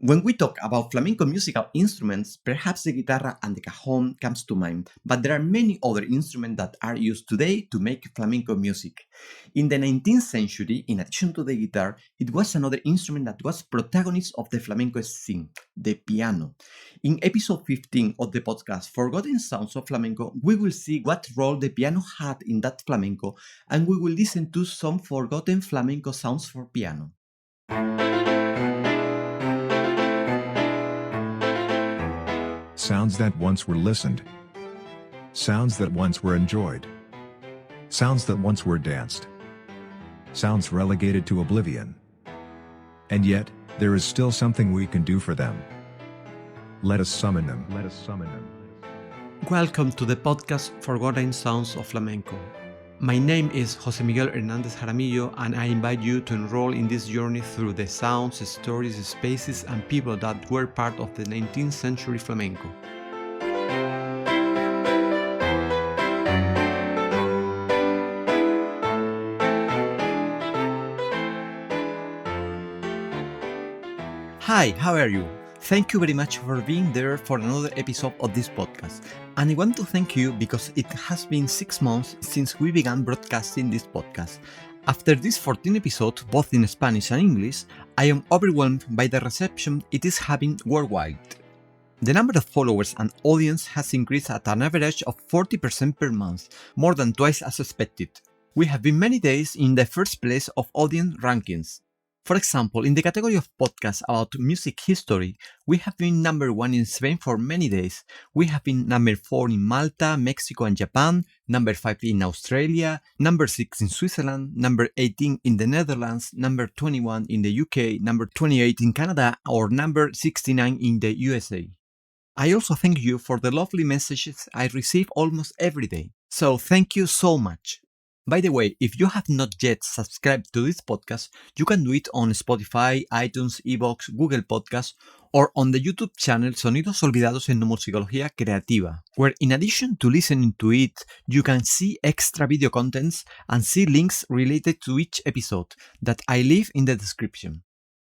When we talk about flamenco musical instruments, perhaps the guitarra and the cajón comes to mind, but there are many other instruments that are used today to make flamenco music. In the 19th century, in addition to the guitar, it was another instrument that was protagonist of the flamenco scene, the piano. In episode 15 of the podcast Forgotten Sounds of Flamenco, we will see what role the piano had in that flamenco, and we will listen to some forgotten flamenco sounds for piano. Sounds that once were listened. Sounds that once were enjoyed. Sounds that once were danced. Sounds relegated to oblivion. And yet, there is still something we can do for them. Let us summon them. Let us summon them. Welcome to the podcast Forgotten Sounds of Flamenco. My name is José Miguel Hernández Jaramillo, and I invite you to enroll in this journey through the sounds, stories, spaces, and people that were part of the 19th century flamenco. Hi, how are you? Thank you very much for being there for another episode of this podcast. And I want to thank you because it has been 6 months since we began broadcasting this podcast. After these 14 episodes, both in Spanish and English, I am overwhelmed by the reception it is having worldwide. The number of followers and audience has increased at an average of 40% per month, more than twice as expected. We have been many days in the first place of audience rankings. For example, in the category of podcasts about music history, we have been number 1 in Spain for many days. We have been number 4 in Malta, Mexico and Japan, number 5 in Australia, number 6 in Switzerland, number 18 in the Netherlands, number 21 in the UK, number 28 in Canada, or number 69 in the USA. I also thank you for the lovely messages I receive almost every day. So thank you so much. By the way, if you have not yet subscribed to this podcast, you can do it on Spotify, iTunes, iVoox, Google Podcasts, or on the YouTube channel Sonidos Olvidados del Flamenco Creativa, where in addition to listening to it, you can see extra video contents and see links related to each episode that I leave in the description.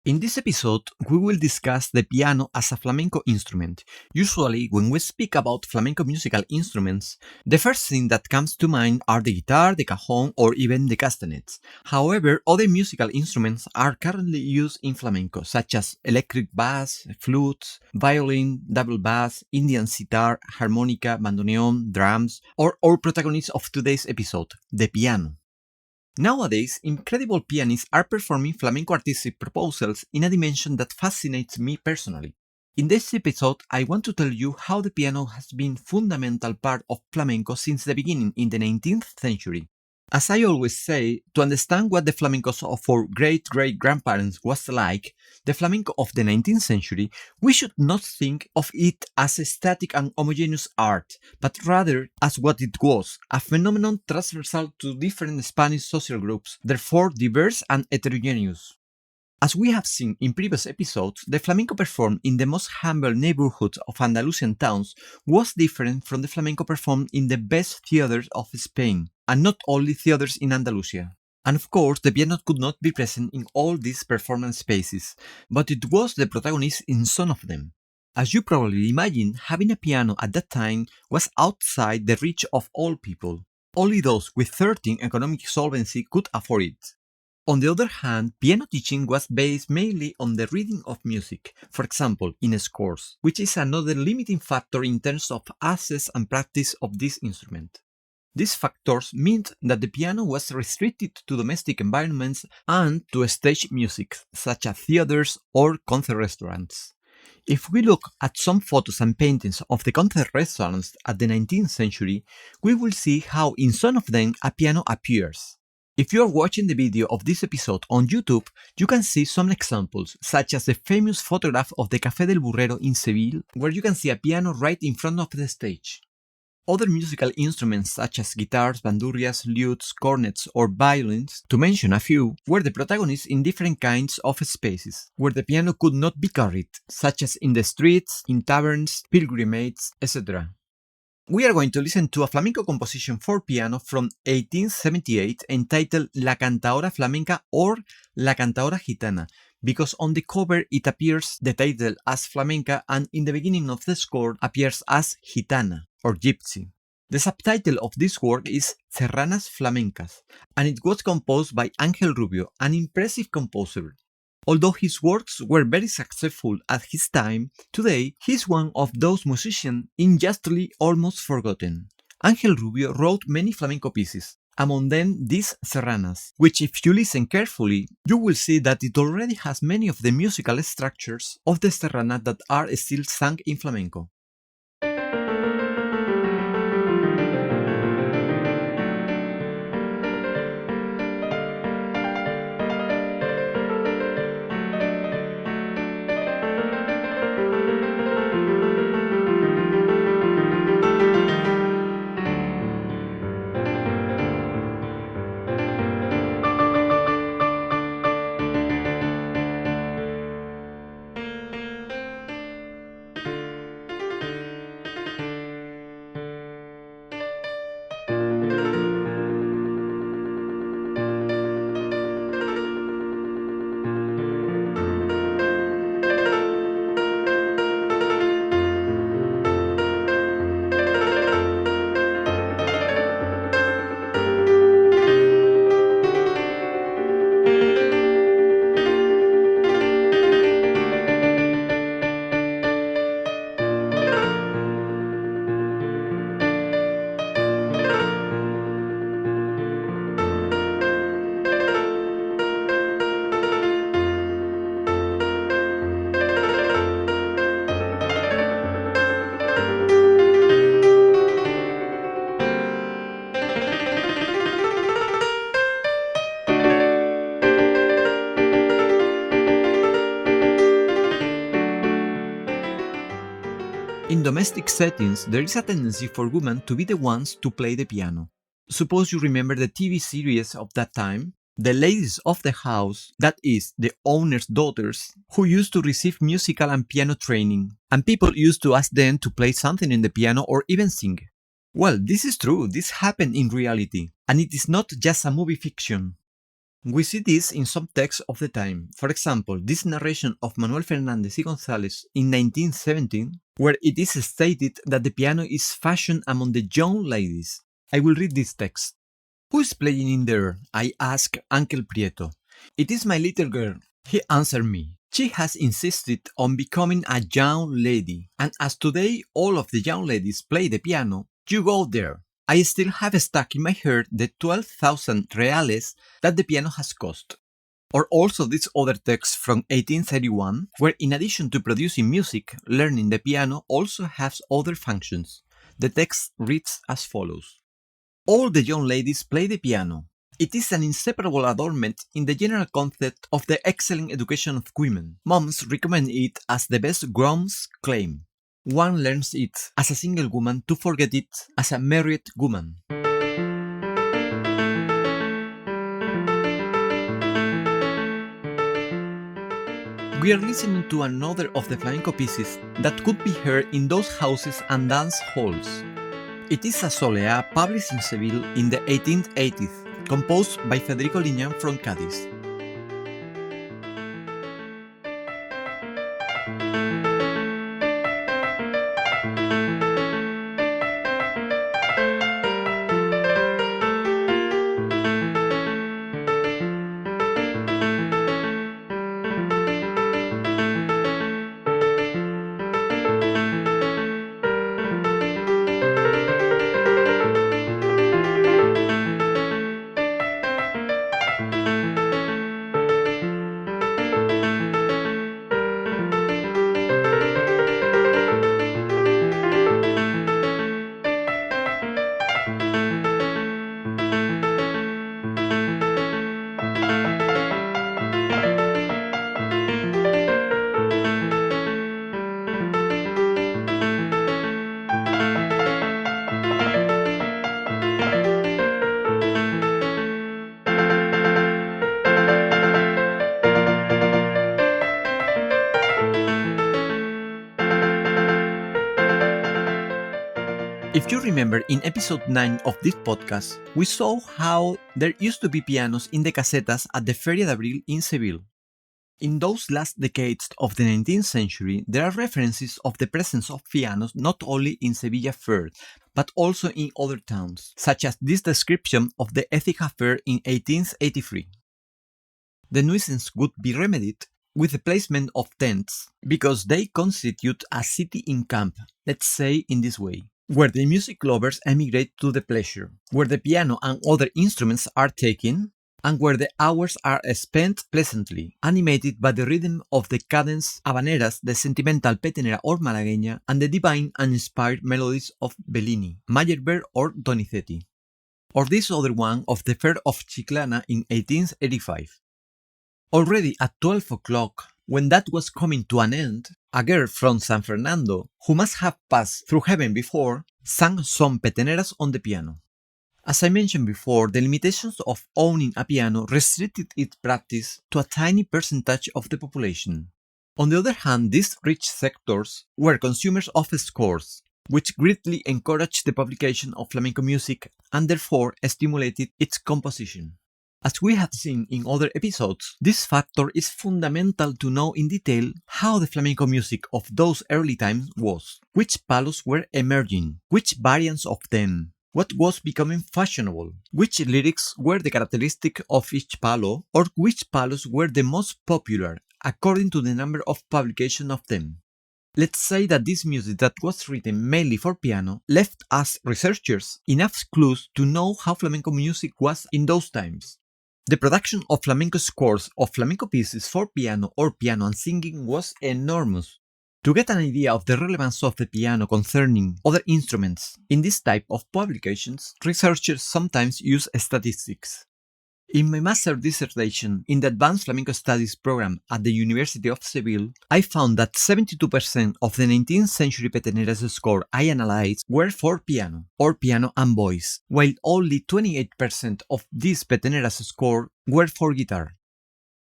In this episode, we will discuss the piano as a flamenco instrument. Usually, when we speak about flamenco musical instruments, the first thing that comes to mind are the guitar, the cajón, or even the castanets. However, other musical instruments are currently used in flamenco, such as electric bass, flutes, violin, double bass, Indian sitar, harmonica, bandoneon, drums, or our protagonist of today's episode, the piano. Nowadays, incredible pianists are performing flamenco artistic proposals in a dimension that fascinates me personally. In this episode, I want to tell you how the piano has been a fundamental part of flamenco since the beginning in the 19th century. As I always say, to understand what the flamencos of our great-great-grandparents was like, the flamenco of the 19th century, we should not think of it as a static and homogeneous art, but rather as what it was, a phenomenon transversal to different Spanish social groups, therefore diverse and heterogeneous. As we have seen in previous episodes, the flamenco performed in the most humble neighborhoods of Andalusian towns was different from the flamenco performed in the best theaters of Spain, and not only theaters in Andalusia. And of course, the piano could not be present in all these performance spaces, but it was the protagonist in some of them. As you probably imagine, having a piano at that time was outside the reach of all people. Only those with certain economic solvency could afford it. On the other hand, piano teaching was based mainly on the reading of music, for example, in scores, which is another limiting factor in terms of access and practice of this instrument. These factors meant that the piano was restricted to domestic environments and to stage music, such as theaters or concert restaurants. If we look at some photos and paintings of the concert restaurants at the 19th century, we will see how in some of them a piano appears. If you are watching the video of this episode on YouTube, you can see some examples, such as the famous photograph of the Café del Burrero in Seville, where you can see a piano right in front of the stage. Other musical instruments such as guitars, bandurrias, lutes, cornets, or violins, to mention a few, were the protagonists in different kinds of spaces, where the piano could not be carried, such as in the streets, in taverns, pilgrimages, etc. We are going to listen to a flamenco composition for piano from 1878 entitled La Cantadora Flamenca or La Cantadora Gitana, because on the cover it appears the title as flamenca and in the beginning of the score appears as gitana or gypsy. The subtitle of this work is Serranas Flamencas, and it was composed by Ángel Rubio, an impressive composer. Although his works were very successful at his time, today he is one of those musicians unjustly almost forgotten. Ángel Rubio wrote many flamenco pieces, among them these Serranas, which if you listen carefully, you will see that it already has many of the musical structures of the Serranas that are still sung in flamenco. In domestic settings, there is a tendency for women to be the ones to play the piano. Suppose you remember the TV series of that time, the ladies of the house, that is, the owner's daughters, who used to receive musical and piano training, and people used to ask them to play something in the piano or even sing. Well, this is true, this happened in reality, and it is not just a movie fiction. We see this in some texts of the time. For example, this narration of Manuel Fernández y González in 1917, where it is stated that the piano is fashioned among the young ladies. I will read this text. "Who is playing in there?" I asked Uncle Prieto. "It is my little girl," he answered me. "She has insisted on becoming a young lady, and as today all of the young ladies play the piano, you go there. I still have stuck in my head the 12,000 reales that the piano has cost." Or also this other text from 1831, where in addition to producing music, learning the piano also has other functions. The text reads as follows. "All the young ladies play the piano. It is an inseparable adornment in the general concept of the excellent education of women. Moms recommend it as the best grooms claim. One learns it as a single woman to forget it as a married woman." We are listening to another of the flamenco pieces that could be heard in those houses and dance halls. It is a soleá published in Seville in the 1880s, composed by Federico Liñán from Cádiz. If you remember, in episode 9 of this podcast, we saw how there used to be pianos in the casetas at the Feria de Abril in Seville. In those last decades of the 19th century, there are references of the presence of pianos not only in Sevilla Fair, but also in other towns, such as this description of the Écija Fair in 1883. The nuisance would be remedied with the placement of tents, because they constitute a city in camp, let's say in this way, where the music lovers emigrate to the pleasure, where the piano and other instruments are taken, and where the hours are spent pleasantly, animated by the rhythm of the cadence habaneras, the sentimental petenera or malagueña, and the divine and inspired melodies of Bellini, Meyerbeer or Donizetti. Or this other one of the Fair of Chiclana in 1885. Already at 12 o'clock, when that was coming to an end, a girl from San Fernando, who must have passed through heaven before, sang some peteneras on the piano. As I mentioned before, the limitations of owning a piano restricted its practice to a tiny percentage of the population. On the other hand, these rich sectors were consumers of scores, which greatly encouraged the publication of flamenco music and therefore stimulated its composition. As we have seen in other episodes, this factor is fundamental to know in detail how the flamenco music of those early times was, which palos were emerging, which variants of them, what was becoming fashionable, which lyrics were the characteristic of each palo, or which palos were the most popular, according to the number of publication of them. Let's say that this music that was written mainly for piano left us researchers enough clues to know how flamenco music was in those times. The production of flamenco scores of flamenco pieces for piano or piano and singing was enormous. To get an idea of the relevance of the piano concerning other instruments in this type of publications, researchers sometimes use statistics. In my master dissertation in the Advanced Flamenco Studies program at the University of Seville, I found that 72% of the 19th century peteneras score I analyzed were for piano, or piano and voice, while only 28% of this peteneras score were for guitar.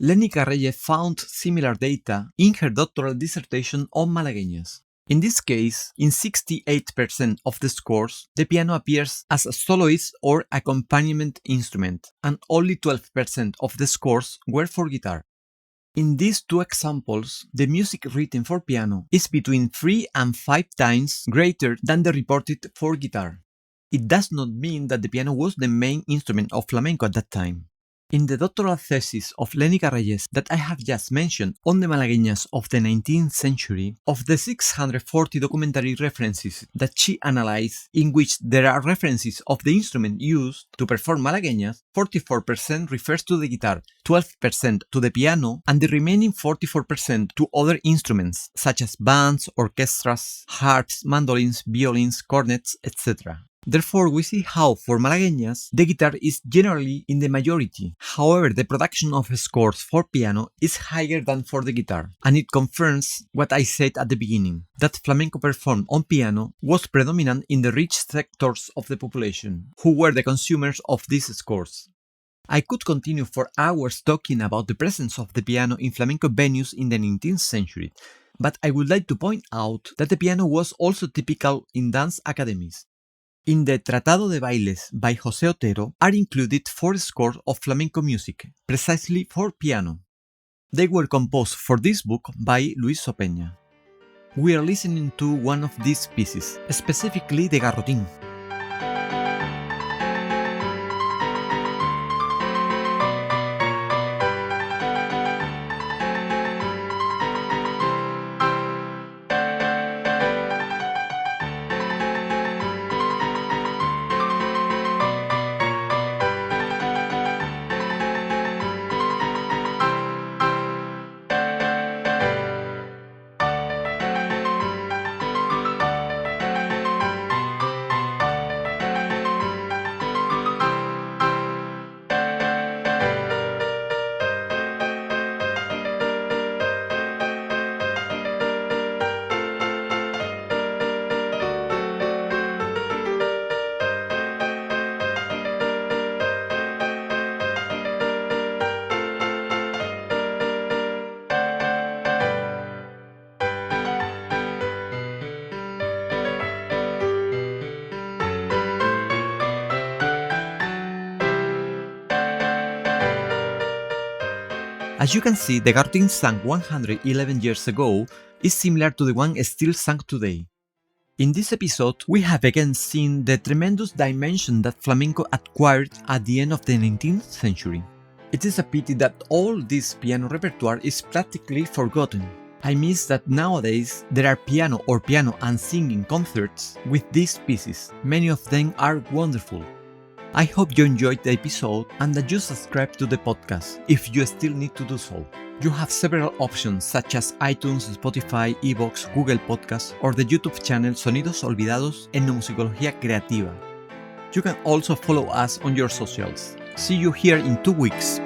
Lénica Reyes found similar data in her doctoral dissertation on malagueñas. In this case, in 68% of the scores, the piano appears as a soloist or accompaniment instrument, and only 12% of the scores were for guitar. In these two examples, the music written for piano is between 3 and 5 times greater than the reported for guitar. It does not mean that the piano was the main instrument of flamenco at that time. In the doctoral thesis of Lénica Reyes that I have just mentioned on the malagueñas of the 19th century, of the 640 documentary references that she analyzed, in which there are references of the instrument used to perform malagueñas, 44% refers to the guitar, 12% to the piano, and the remaining 44% to other instruments, such as bands, orchestras, harps, mandolins, violins, cornets, etc. Therefore, we see how, for malagueñas, the guitar is generally in the majority. However, the production of scores for piano is higher than for the guitar, and it confirms what I said at the beginning, that flamenco performed on piano was predominant in the rich sectors of the population, who were the consumers of these scores. I could continue for hours talking about the presence of the piano in flamenco venues in the 19th century, but I would like to point out that the piano was also typical in dance academies. In the Tratado de Bailes by José Otero are included 4 scores of flamenco music, precisely for piano. They were composed for this book by Luis Opeña. We are listening to one of these pieces, specifically the Garrotín. As you can see, the garrote sung 111 years ago is similar to the one still sung today. In this episode, we have again seen the tremendous dimension that flamenco acquired at the end of the 19th century. It is a pity that all this piano repertoire is practically forgotten. I miss that nowadays there are piano and singing concerts with these pieces. Many of them are wonderful. I hope you enjoyed the episode and that you subscribe to the podcast if you still need to do so. You have several options such as iTunes, Spotify, iVoox, Google Podcasts, or the YouTube channel Sonidos Olvidados en Musicología Creativa. You can also follow us on your socials. See you here in 2 weeks.